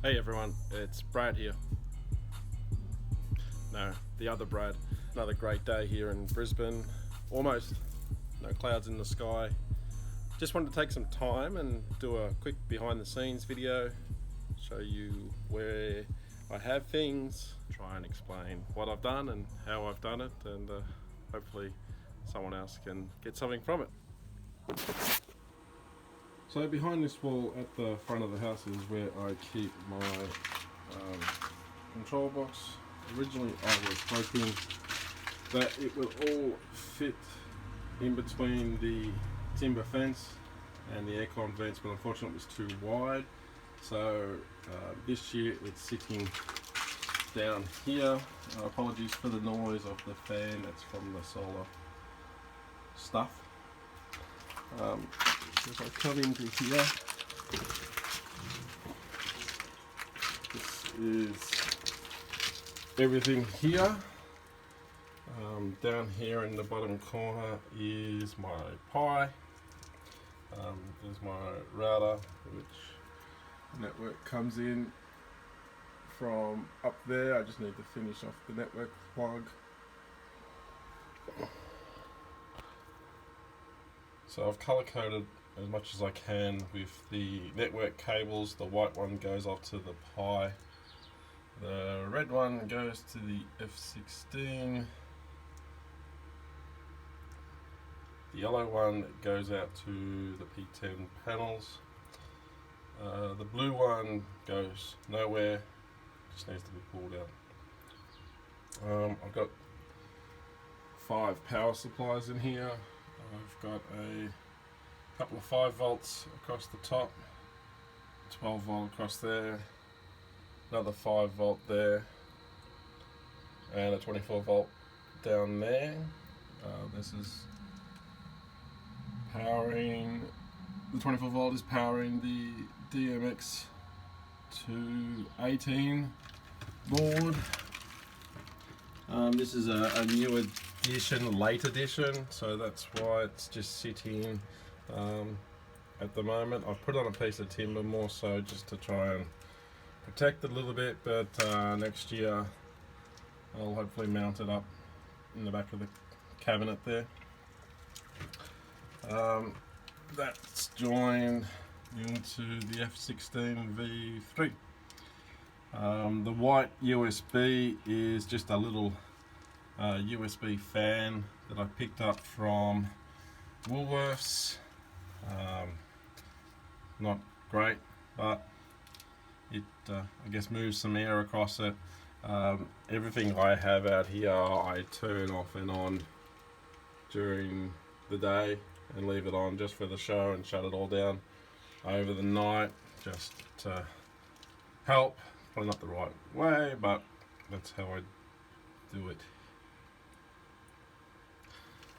Hey everyone, it's Brad here. No, the other Brad. Another great day here in Brisbane. Almost no clouds in the sky. Just wanted to take some time and do a quick behind the scenes video, show you where I have things, try and explain what I've done and how I've done it, and hopefully someone else can get something from it. So behind this wall at the front of the house is where I keep my control box. Originally I was hoping that it will all fit in between the timber fence and the aircon vents, but unfortunately it was too wide. So this year it's sitting down here. Apologies for the noise of the fan, that's from the solar stuff. If I come into here, this is everything here. Down here in the bottom corner is my Pi. There's my router, which network comes in from up there. I just need to finish off the network plug. So I've color coded as much as I can with the network cables. The white one goes off to the Pi. The red one goes to the F16. The yellow one goes out to the P10 panels. The blue one goes nowhere, just needs to be pulled out. I've got 5 power supplies in here. I've got a couple of 5 volts across the top, 12 volt across there, another 5 volt there, and a 24 volt down there. This is powering, the 24 volt is powering the DMX218 board. This is a new edition, late edition, so that's why it's just sitting at the moment. I've put on a piece of timber more so just to try and protect it a little bit, but next year I'll hopefully mount it up in the back of the cabinet there. That's joined into the F16V3. The white USB is just a little USB fan that I picked up from Woolworths. Not great, but it I guess moves some air across it. Everything I have out here I turn off and on during the day and leave it on just for the show and shut it all down over the night just to help. Probably not the right way, but that's how I do it.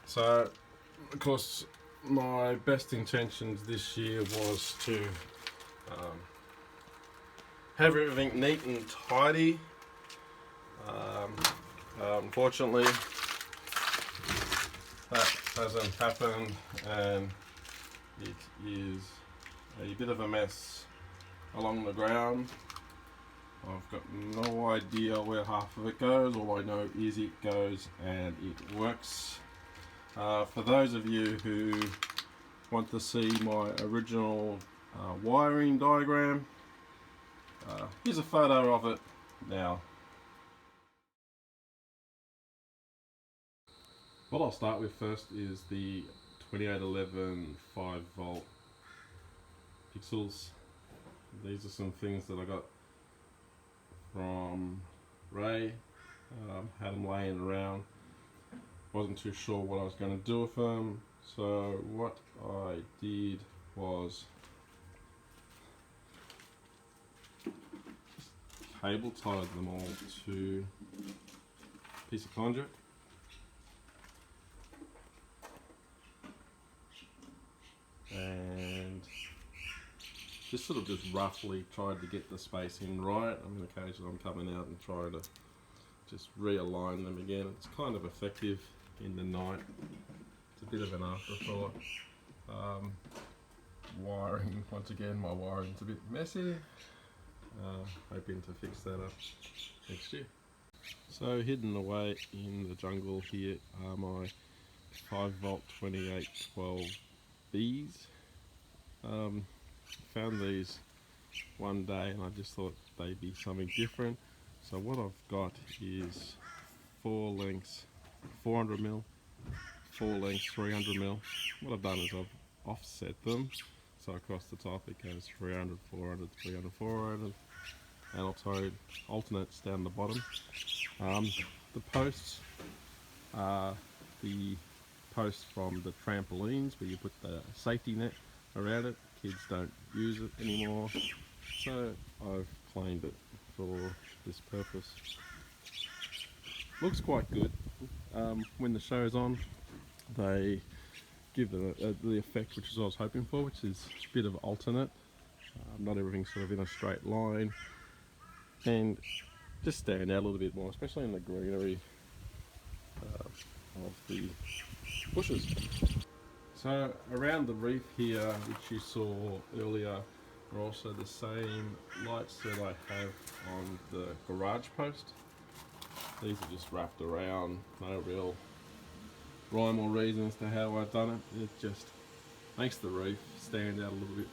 So of course my best intentions this year was to have everything neat and tidy. Unfortunately that hasn't happened, and it is a bit of a mess along the ground. I've got no idea where half of it goes. All I know is it goes and it works. For those of you who want to see my original wiring diagram, here's a photo of it now. What I'll start with first is the 2811 5 volt pixels. These are some things that I got from Ray. Had them laying around. Wasn't too sure what I was going to do with them, so what I did was cable tied them all to a piece of conduit. And just sort of just roughly tried to get the spacing right. I mean, occasionally I'm coming out and trying to just realign them again. It's kind of effective in the night. It's a bit of an afterthought. Wiring, once again, my wiring's a bit messy. hoping to fix that up next year. So hidden away in the jungle here are my 5V 2812Bs. Found these one day and I just thought they'd be something different. So what I've got is 4 lengths 400mm, 4 lengths 300mm. What I've done is I've offset them, so across the top it goes 300, 400, 300, 400, and alternates down the bottom. The posts are the posts from the trampolines where you put the safety net around it. Kids don't use it anymore, so I've cleaned it for this purpose. Looks quite good. When the show's on, they give the effect which is what I was hoping for, which is a bit of alternate. Not everything sort of in a straight line, and just stand out a little bit more, especially in the greenery of the bushes. So around the reef here, which you saw earlier, are also the same lights that I have on the garage post. These are just wrapped around, no real rhyme or reason as to how I've done it. It just makes the reef stand out a little bit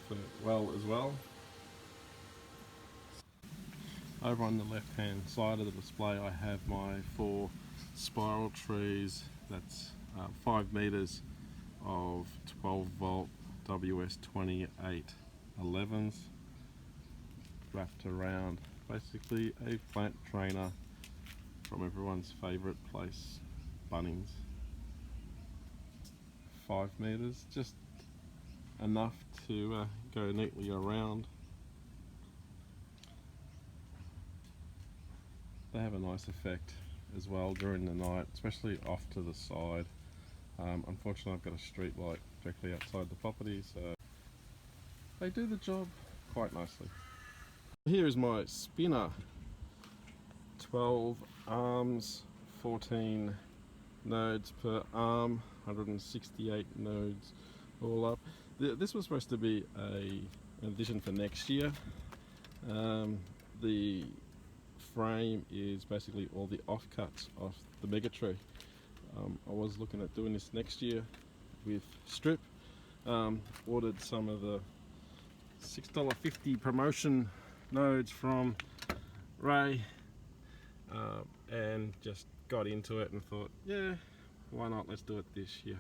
as well. Over on the left hand side of the display I have my 4 spiral trees. That's 5 meters of 12V WS2811s wrapped around basically a plant trainer from everyone's favourite place, Bunnings. 5 meters, just enough to go neatly around. They have a nice effect as well during the night, especially off to the side. Unfortunately I've got a street light directly outside the property, so they do the job quite nicely. Here is my spinner. 12 arms, 14 nodes per arm, 168 nodes all up. This was supposed to be an addition for next year. The frame is basically all the offcuts of the mega tree. I was looking at doing this next year with strip. Ordered some of the $6.50 promotion nodes from Ray, and just got into it and thought, yeah, why not, let's do it this year.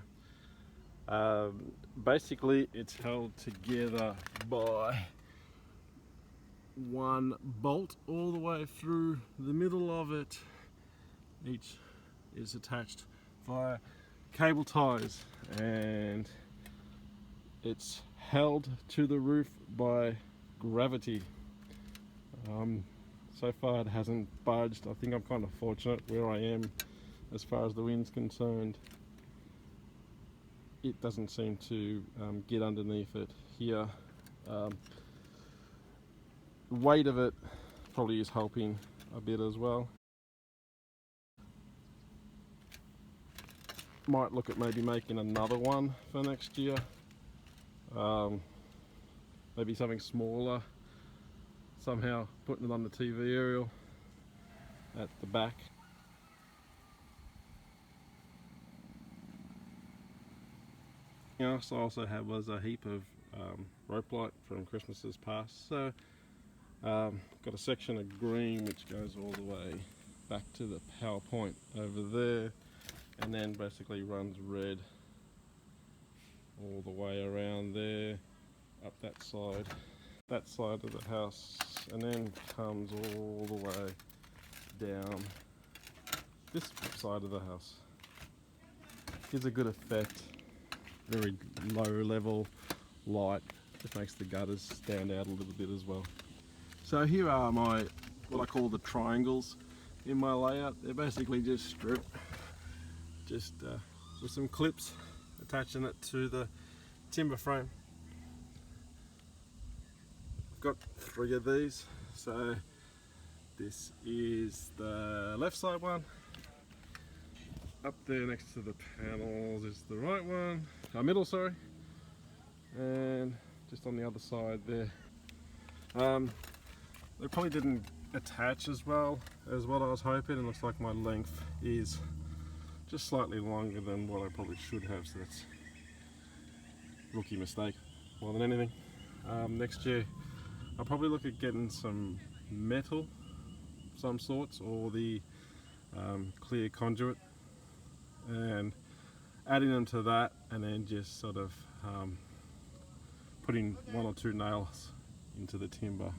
Basically it's held together by one bolt all the way through the middle of it. Each is attached via cable ties, and it's held to the roof by gravity. So far it hasn't budged. I think I'm kind of fortunate where I am as far as the wind's concerned. It doesn't seem to get underneath it here. The weight of it probably is helping a bit as well. Might look at maybe making another one for next year. Maybe something smaller, somehow putting it on the TV aerial at the back. Else I also had was a heap of rope light from Christmases past. So got a section of green which goes all the way back to the power point over there, and then basically runs red all the way around there, up that side of the house, and then comes all the way down this side of the house. Gives a good effect, very low level light. It makes the gutters stand out a little bit as well. So here are my, what I call the triangles in my layout. They're basically just strip, with some clips attaching it to the timber frame. I've got 3 of these. So this is the left side one. Up there next to the panels is the right one, middle, sorry, and just on the other side there. They probably didn't attach as well as what I was hoping. It looks like my length is just slightly longer than what I probably should have, so that's a rookie mistake more than anything. Next year I'll probably look at getting some metal of some sorts, or the clear conduit, and adding them to that, and then just sort of putting 1 or 2 nails into the timber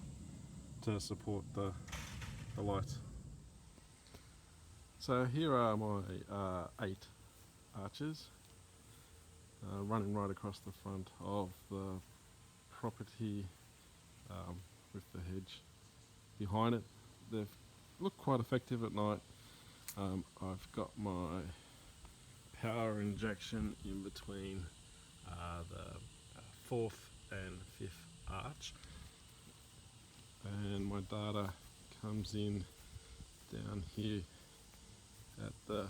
to support the lights. So here are my 8 arches running right across the front of the property with the hedge behind it. They've looked quite effective at night. I've got my power injection in between the 4th and 5th arch, and my data comes in down here at the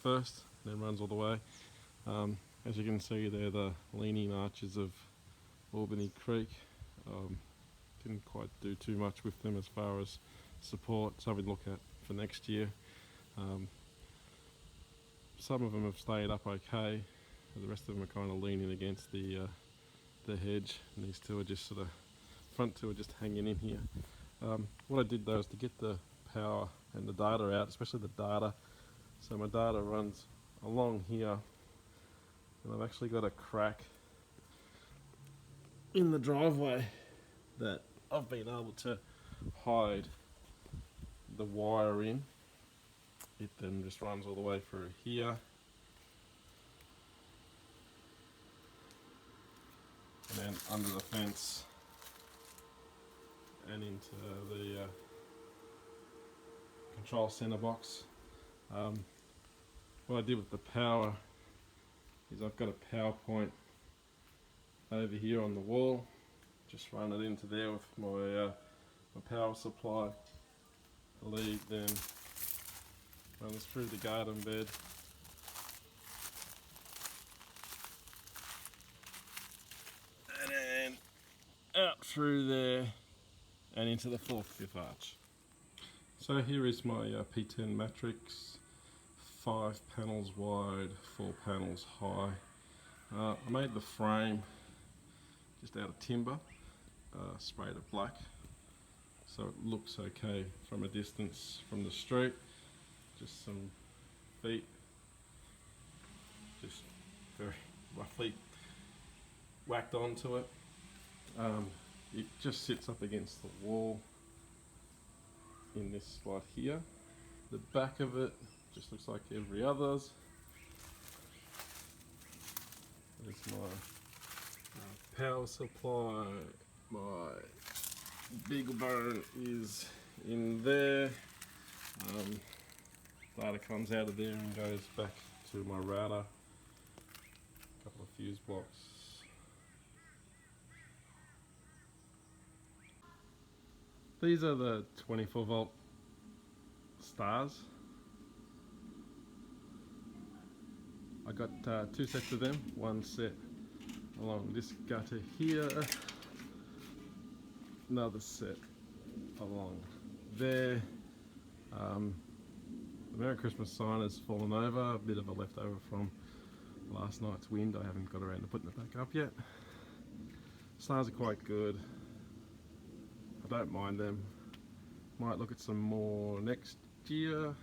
1st, then runs all the way. As you can see, they're the leaning arches of Albany Creek. Didn't quite do too much with them as far as support, something to look at for next year. Some of them have stayed up okay, the rest of them are kind of leaning against the hedge, and these two are just sort of, front two are just hanging in here. What I did though is to get the power and the data out, especially the data. So my data runs along here, and I've actually got a crack in the driveway that I've been able to hide the wire in. It then just runs all the way through here, and then under the fence and into the control center box. What I did with the power is I've got a power point over here on the wall. Just run it into there with my power supply. The lead then runs through the garden bed and then out through there and into the 4th, 5th arch. So here is my P10 Matrix, 5 panels wide, 4 panels high. I made the frame just out of timber, sprayed it black, so it looks okay from a distance from the street. Just some feet, just very roughly whacked onto it. It just sits up against the wall in this slot here. The back of it just looks like every others. There's my power supply. My big burn is in there. Data comes out of there and goes back to my router. A couple of fuse blocks. These are the 24 volt stars. I got 2 sets of them, one set along this gutter here, another set along there. The Merry Christmas sign has fallen over, a bit of a leftover from last night's wind. I haven't got around to putting it back up yet. Stars are quite good. I don't mind them. Might look at some more next year.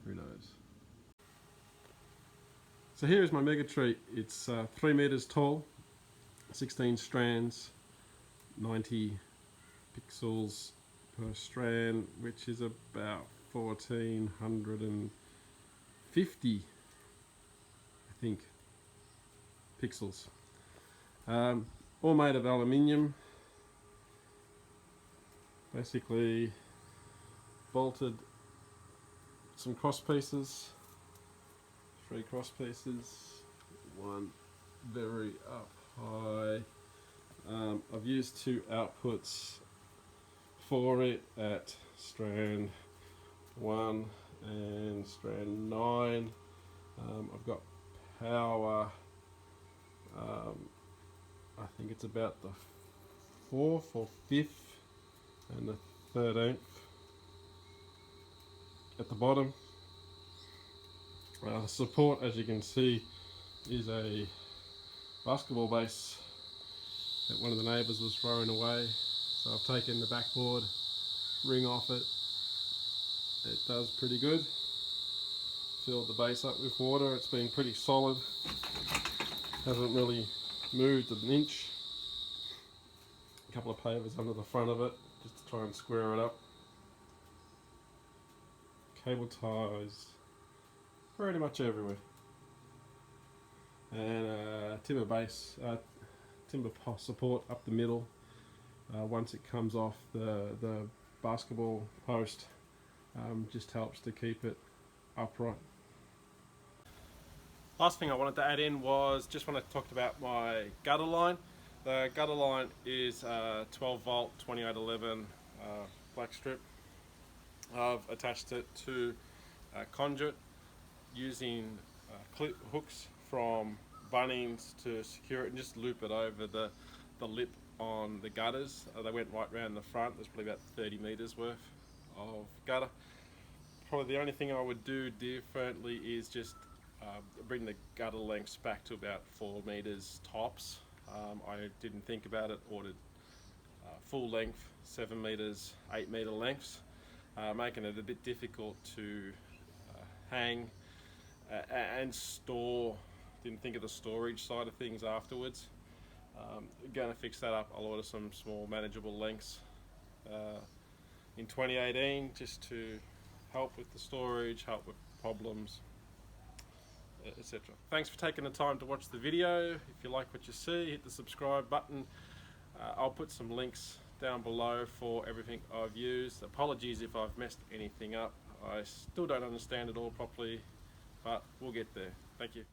Who knows? So here is my mega tree. It's 3 meters tall, 16 strands, 90 pixels per strand, which is about 1450, I think, pixels. All made of aluminium. Basically bolted some cross pieces, 3 cross pieces, one very up high. I've used 2 outputs for it at strand 1 and strand 9. I've got power, I think it's about the 4th or 5th and the 13th at the bottom. Support, as you can see, is a basketball base that one of the neighbours was throwing away. So I've taken the backboard ring off it. It does pretty good. Filled the base up with water. It's been pretty solid. Hasn't really moved an inch. A couple of pavers under the front of it just to try and square it up. Cable ties pretty much everywhere. And timber base, timber support up the middle. Once it comes off the basketball post, just helps to keep it upright. Last thing I wanted to add in was just when I talked about my gutter line. The gutter line is 12 volt 2811 black strip. I've attached it to a conduit using clip hooks from Bunnings to secure it and just loop it over the lip on the gutters. They went right round the front. There's probably about 30 meters worth of gutter. Probably the only thing I would do differently is just bring the gutter lengths back to about 4 meters tops. I didn't think about it, ordered full length 7 meters, 8 meter lengths, making it a bit difficult to hang and store. Didn't think of the storage side of things afterwards. Going to fix that up. I'll order some small manageable lengths in 2018 just to help with the storage, help with problems, etc. Thanks for taking the time to watch the video. If you like what you see, hit the subscribe button. I'll put some links down below for everything I've used. Apologies if I've messed anything up. I still don't understand it all properly, but we'll get there. Thank you.